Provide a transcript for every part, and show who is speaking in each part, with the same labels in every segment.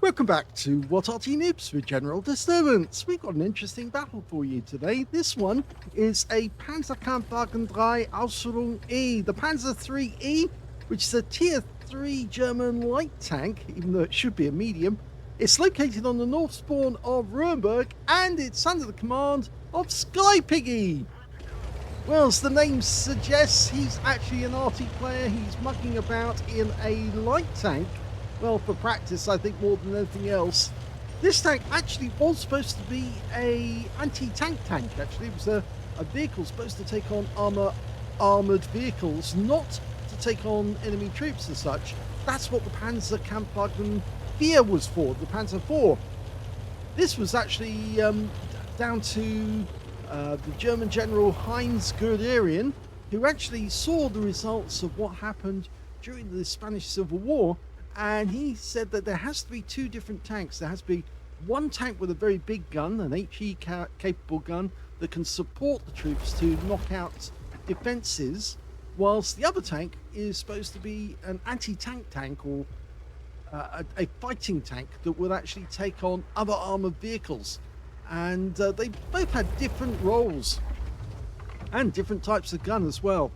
Speaker 1: Welcome back to What Arty Noobs with General Disturbance. We've got an interesting battle for you today. This one is a Pz.Kpfw Ausf E, the Panzer IIIe, which is a tier 3 German light tank, even though it should be a medium. It's located on the north spawn of Ruinberg, and it's under the command of SkyPiggie. Well, as the name suggests, he's actually an Arty player. He's mucking about in a light tank. Well, for practice, I think, more than anything else. This tank actually was supposed to be a anti-tank tank, actually. It was a vehicle supposed to take on armoured vehicles, not to take on enemy troops as such. That's what the Pz.Kpfw was for, the Panzer IV. This was actually down to the German General Heinz Guderian, who actually saw the results of what happened during the Spanish Civil War. And he said that there has to be two different tanks. There has to be one tank with a very big gun, an HE capable gun that can support the troops to knock out defences, whilst the other tank is supposed to be an anti-tank tank, or a fighting tank that would actually take on other armoured vehicles. And they both had different roles and different types of gun as well.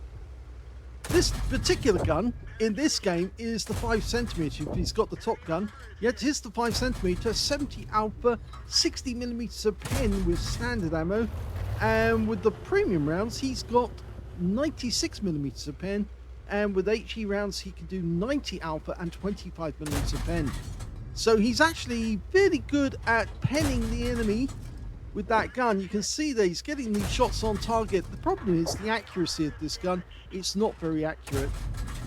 Speaker 1: This particular gun in this game is the 5cm. If he's got the top gun, yet it is the 5cm, 70 alpha, 60mm of pen with standard ammo, and with the premium rounds he's got 96mm of pen, and with HE rounds he can do 90 alpha and 25mm of pen. So he's actually really good at penning the enemy with that gun. You can see that he's getting these shots on target. The problem is the accuracy of this gun. It's not very accurate.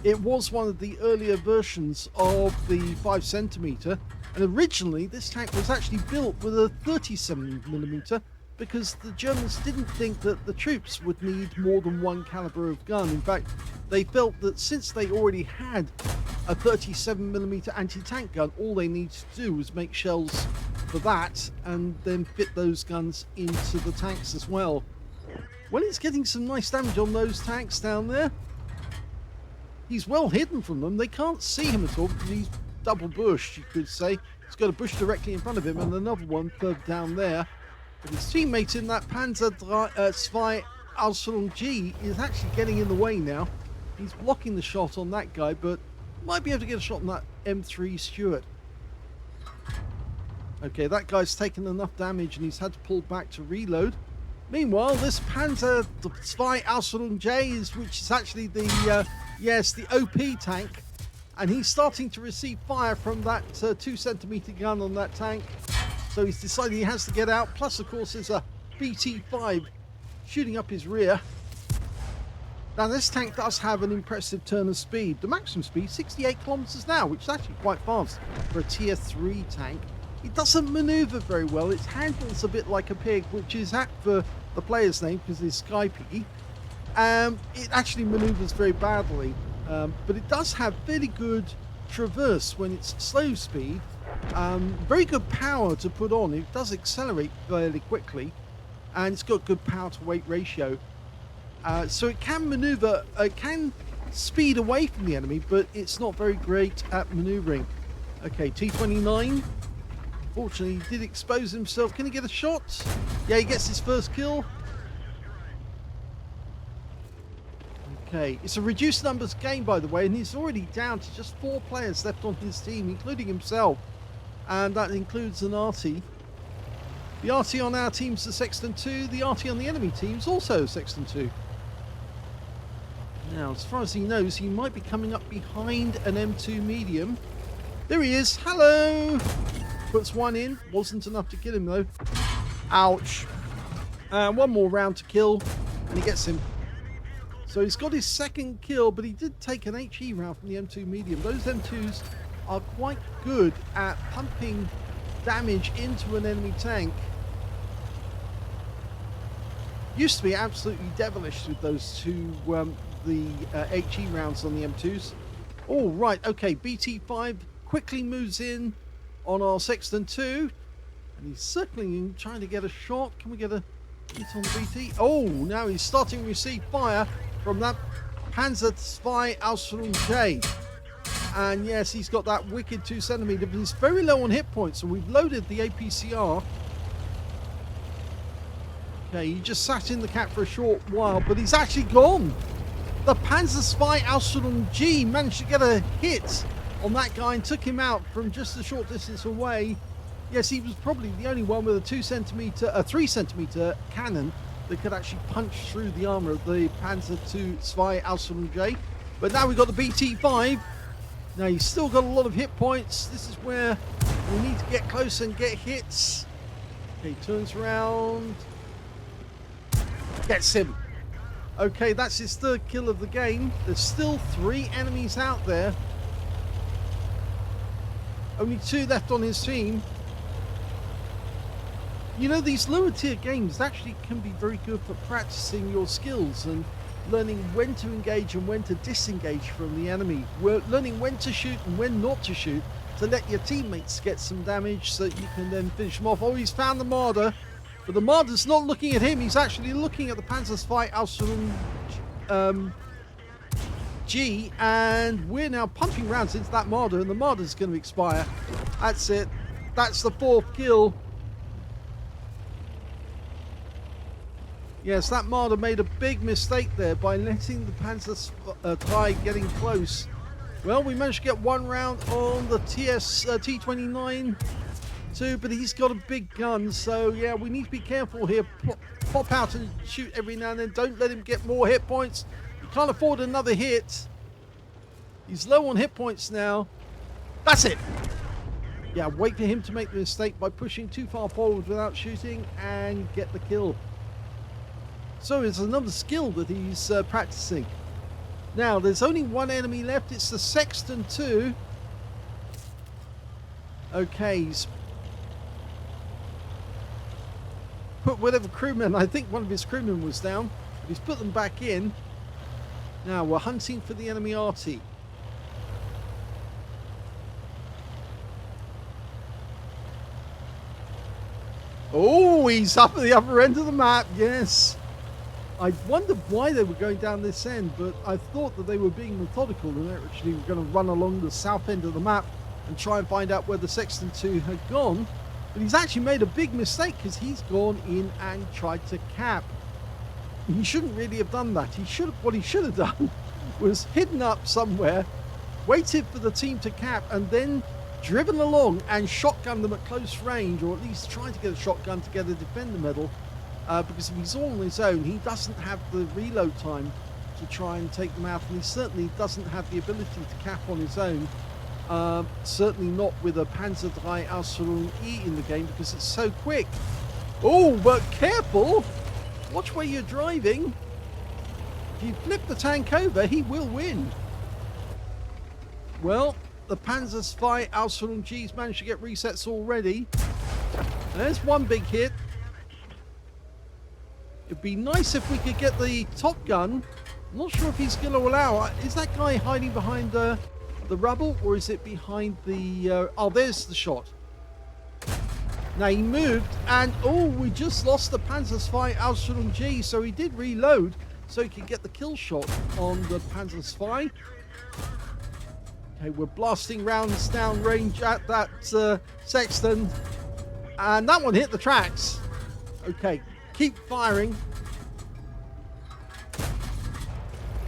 Speaker 1: It was one of the earlier versions of the 5cm, and originally this tank was actually built with a 37mm because the Germans didn't think that the troops would need more than one caliber of gun. In fact, they felt that since they already had a 37mm anti-tank gun, all they needed to do was make shells for that and then fit those guns into the tanks as well. Well, he's getting some nice damage on those tanks down there. He's well hidden from them. They can't see him at all because he's double bushed, you could say. He's got a bush directly in front of him and another one further down there. But his teammate in that Panzer II Ausf G is actually getting in the way now. He's blocking the shot on that guy, but might be able to get a shot on that M3 Stuart. Okay, that guy's taken enough damage and he's had to pull back to reload. Meanwhile, this Panzer II Ausf J which is actually the OP tank, and he's starting to receive fire from that 2cm gun on that tank. So he's decided he has to get out. Plus, of course, there's a BT5 shooting up his rear. Now, this tank does have an impressive turn of speed. The maximum speed, 68 kilometers an hour, which is actually quite fast for a tier 3 tank. It doesn't maneuver very well. It handles a bit like a pig, which is apt for the player's name because it's SkyPiggie. It actually maneuvers very badly, but it does have very good traverse when it's slow speed. Very good power to put on. It does accelerate fairly quickly, and it's got good power to weight ratio. So it can maneuver, it can speed away from the enemy, but it's not very great at maneuvering. Okay, T29. Fortunately, he did expose himself. Can he get a shot? Yeah, he gets his first kill. Okay, it's a reduced numbers game, by the way, and he's already down to just 4 players left on his team, including himself. And that includes an Arty. The Arty on our team's the Sexton 2. The Arty on the enemy team's also Sexton 2. Now, as far as he knows, he might be coming up behind an M2 medium. There he is. Hello! Puts one in. Wasn't enough to kill him, though. Ouch. One more round to kill, and he gets him. So he's got his second kill, but he did take an HE round from the M2 medium. Those M2s are quite good at pumping damage into an enemy tank. Used to be absolutely devilish with those two, the HE rounds on the M2s. All right, okay, BT5 quickly moves in on our Sexton 2, and he's circling, trying to get a shot. Can we get a hit on the BT? Oh, now he's starting to receive fire from that Panzer II Ausf J. And yes, he's got that wicked 2 centimeter, but he's very low on hit points. So we've loaded the APCR. Okay, he just sat in the cap for a short while, but he's actually gone. The Panzer Ausf G managed to get a hit on that guy and took him out from just a short distance away. Yes, he was probably the only one with a 3 centimeter cannon that could actually punch through the armor of the Panzer II Ausf J. But now we've got the BT5. Now he's still got a lot of hit points. This is where we need to get close and get hits. Okay, turns around. Gets him. Okay, that's his 3rd kill of the game. There's still 3 enemies out there. Only 2 left on his team. You know, these lower tier games actually can be very good for practicing your skills and learning when to engage and when to disengage from the enemy. We're learning when to shoot and when not to shoot to let your teammates get some damage so that you can then finish them off. Oh, he's found the Marder, but the Marder's not looking at him. He's actually looking at the Panzer Ausf G, and we're now pumping rounds into that Marder, and the Marder's going to expire. That's it. That's the 4th kill. Yes, that Marder made a big mistake there by letting the Panzer III getting close. Well, we managed to get 1 round on the T29 too, but he's got a big gun, so yeah, we need to be careful here. Pop out and shoot every now and then. Don't let him get more hit points. You can't afford another hit. He's low on hit points now. That's it. Yeah, wait for him to make the mistake by pushing too far forward without shooting and get the kill. So it's another skill that he's practicing. Now, there's only 1 enemy left. It's the Sexton 2. Okay, he's put whatever crewman, I think one of his crewmen was down, but he's put them back in. Now, we're hunting for the enemy Arty. Oh, he's up at the upper end of the map, yes. I wondered why they were going down this end, but I thought that they were being methodical and they actually were going to run along the south end of the map and try and find out where the Sexton 2 had gone. But he's actually made a big mistake because he's gone in and tried to cap. He shouldn't really have done that. What he should have done was hidden up somewhere, waited for the team to cap, and then driven along and shotgun them at close range, or at least trying to get a shotgun to get a defender medal. Because if he's all on his own, he doesn't have the reload time to try and take them out, and he certainly doesn't have the ability to cap on his own. Certainly not with a Panzer III Ausf E in the game because it's so quick. Oh, but careful! Watch where you're driving. If you flip the tank over, he will win. Well, the Panzer II Ausf G's managed to get resets already. There's 1 big hit. It'd be nice if we could get the Top Gun. I'm not sure if he's going to allow. Is that guy hiding behind the rubble, or is it behind the... oh, there's the shot. Now he moved, and oh, we just lost the Panzer II Ausf G, so he did reload so he could get the kill shot on the Panzer II. Okay, we're blasting rounds down range at that Sexton, and that one hit the tracks. Okay, keep firing.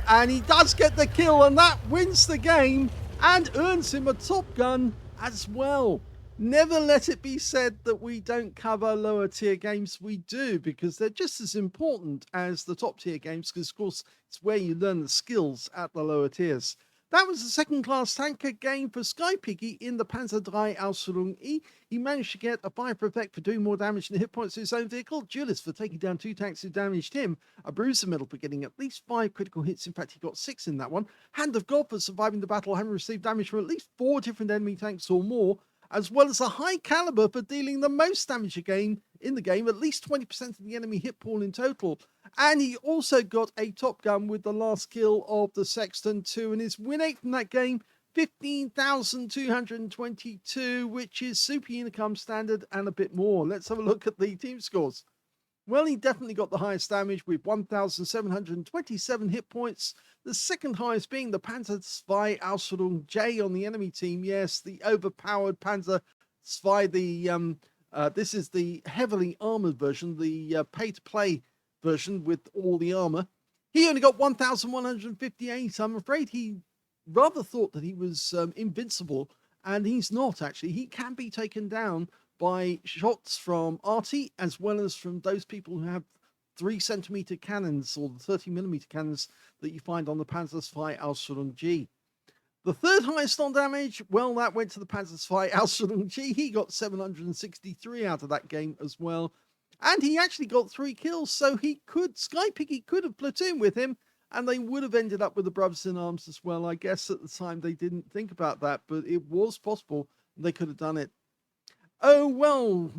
Speaker 1: And he does get the kill, and that wins the game and earns him a Top Gun as well. Never let it be said that we don't cover lower tier games. We do, because they're just as important as the top tier games, because of course it's where you learn the skills at the lower tiers. That was the second class tanker game for SkyPiggie in the Panzer III Ausf E. He managed to get a fire effect for doing more damage than hit points to his own vehicle, Duelist for taking down 2 tanks who damaged him, a Bruiser medal for getting at least 5 critical hits, in fact he got 6 in that one, Hand of God for surviving the battle having received damage from at least 4 different enemy tanks or more, as well as a High Caliber for dealing the most damage in the game, at least 20% of the enemy hit pool in total. And he also got a Top Gun with the last kill of the Sexton 2, and his win rate from that game, 15,222, which is super unicum standard and a bit more. Let's have a look at the team scores. Well, he definitely got the highest damage with 1,727 hit points. The second highest being the Panzer II Ausf J on the enemy team. Yes, the overpowered Panzer II. This is the heavily armored version, the pay-to-play version with all the armor. He only got 1,158. I'm afraid he rather thought that he was invincible, and he's not actually. He can be taken down by shots from Arty, as well as from those people who have 3 centimeter cannons or the 30mm cannons that you find on the Panzer II Ausf G. The third highest on damage, well, that went to the Panzer II Ausf G. He got 763 out of that game as well. And he actually got 3 kills, so SkyPiggie could have platooned with him, and they would have ended up with the brothers in arms as well. I guess at the time they didn't think about that, but it was possible they could have done it. Oh, well,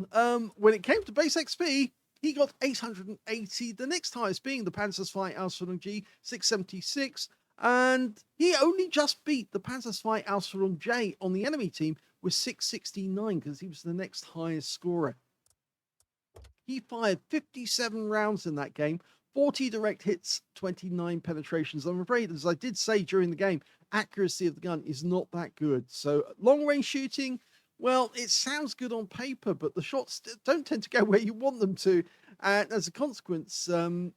Speaker 1: when it came to base XP, he got 880, the next highest being the Panzer II Ausf G, 676, and he only just beat the Panzer II Ausf J on the enemy team with 669, because he was the next highest scorer. He fired 57 rounds in that game, 40 direct hits, 29 penetrations. I'm afraid, as I did say during the game, accuracy of the gun is not that good. So long-range shooting, well, it sounds good on paper, but the shots don't tend to go where you want them to. And as a consequence,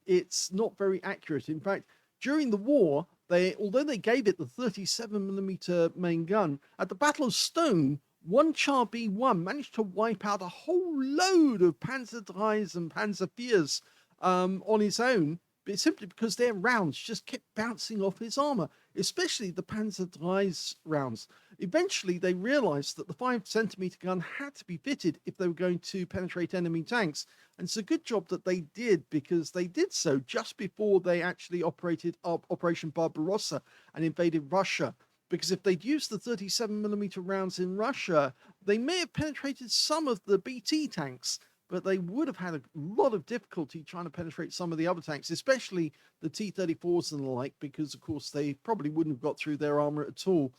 Speaker 1: it's not very accurate. In fact, during the war, although they gave it the 37mm main gun, at the Battle of Stone, one Char B1 managed to wipe out a whole load of Panzer IIIs and Panzer IVs on his own, but simply because their rounds just kept bouncing off his armor, especially the Panzer III's rounds. Eventually, they realized that the 5cm gun had to be fitted if they were going to penetrate enemy tanks. And it's a good job that they did, because they did so just before they actually operated Operation Barbarossa and invaded Russia. Because if they'd used the 37mm rounds in Russia, they may have penetrated some of the BT tanks, but they would have had a lot of difficulty trying to penetrate some of the other tanks, especially the T-34s and the like, because, of course, they probably wouldn't have got through their armor at all.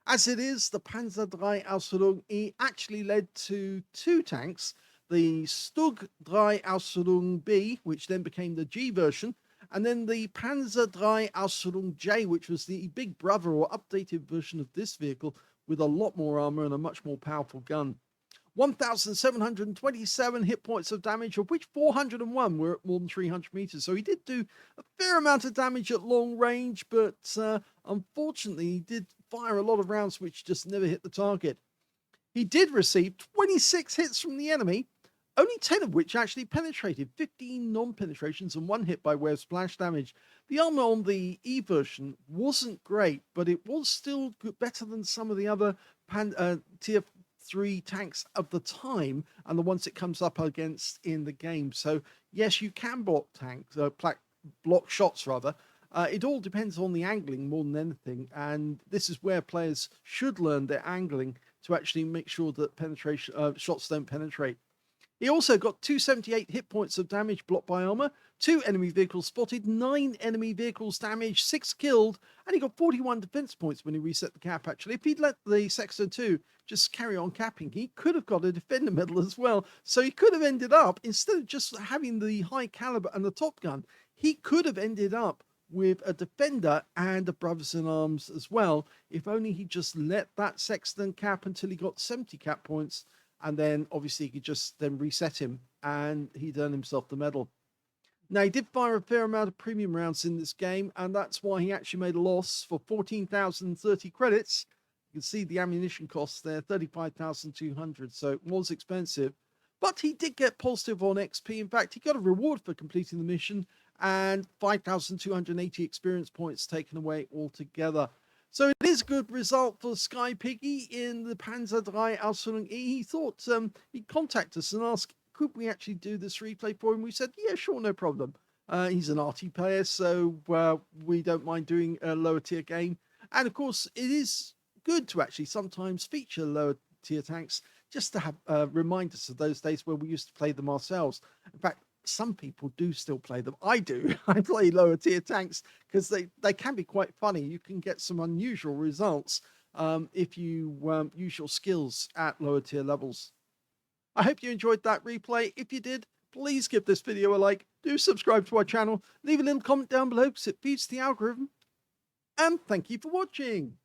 Speaker 1: As it is, the Panzer III Ausf E actually led to 2 tanks, the Stug III Ausf B, which then became the G version, and then the Panzer III Ausf J, which was the big brother or updated version of this vehicle with a lot more armor and a much more powerful gun. 1,727 hit points of damage, of which 401 were at more than 300 meters. So he did do a fair amount of damage at long range, but unfortunately he did fire a lot of rounds which just never hit the target. He did receive 26 hits from the enemy, only 10 of which actually penetrated, 15 non-penetrations and 1 hit by way of splash damage. The armor on the E version wasn't great, but it was still good, better than some of the other tier 3 tanks of the time and the ones it comes up against in the game. So yes, you can block tanks, block shots rather. It all depends on the angling more than anything, and this is where players should learn their angling to actually make sure that shots don't penetrate. He also got 278 hit points of damage blocked by armor, 2 enemy vehicles spotted, 9 enemy vehicles damaged, 6 killed, and he got 41 defense points when he reset the cap, actually. If he'd let the Sexton 2 just carry on capping, he could have got a defender medal as well. So he could have ended up, instead of just having the high caliber and the top gun, he could have ended up with a defender and a brothers in arms as well, if only he just let that Sexton cap until he got 70 cap points. And then obviously he could just then reset him and he'd earn himself the medal. Now, he did fire a fair amount of premium rounds in this game, and that's why he actually made a loss for 14,030 credits. You can see the ammunition costs there, 35,200, so it was expensive. But he did get positive on XP. In fact, he got a reward for completing the mission and 5,280 experience points taken away altogether. So it is a good result for SkyPiggie in the Panzer III Ausf E. He thought he'd contact us and ask, could we actually do this replay for him? We said, yeah, sure, no problem. He's an Arty player, so we don't mind doing a lower tier game. And of course, it is good to actually sometimes feature lower tier tanks just to have remind us of those days where we used to play them ourselves. In fact, some people do still play them. I do. I play lower tier tanks because they can be quite funny. You can get some unusual results if you use your skills at lower tier levels. I hope you enjoyed that replay. If you did, please give this video a like, do subscribe to our channel, leave a little comment down below because it feeds the algorithm, and thank you for watching.